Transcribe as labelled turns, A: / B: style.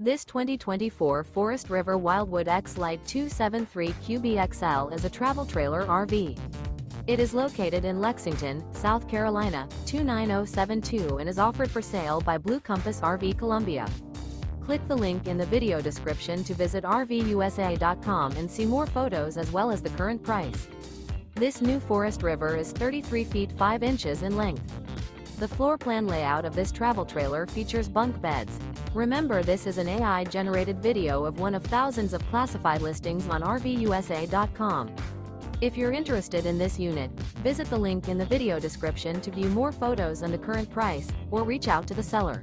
A: This 2024 Forest River Wildwood X-Lite 273 QBXL is a travel trailer RV. It is located in Lexington, South Carolina, 29072 and is offered for sale by Blue Compass RV Columbia. Click the link in the video description to visit RVUSA.com and see more photos as well as the current price. This new Forest River is 33 feet 5 inches in length. The floor plan layout of this travel trailer features bunk beds. Remember, this is an AI-generated video of one of thousands of classified listings on RVUSA.com. If you're interested in this unit, visit the link in the video description to view more photos and the current price, or reach out to the seller.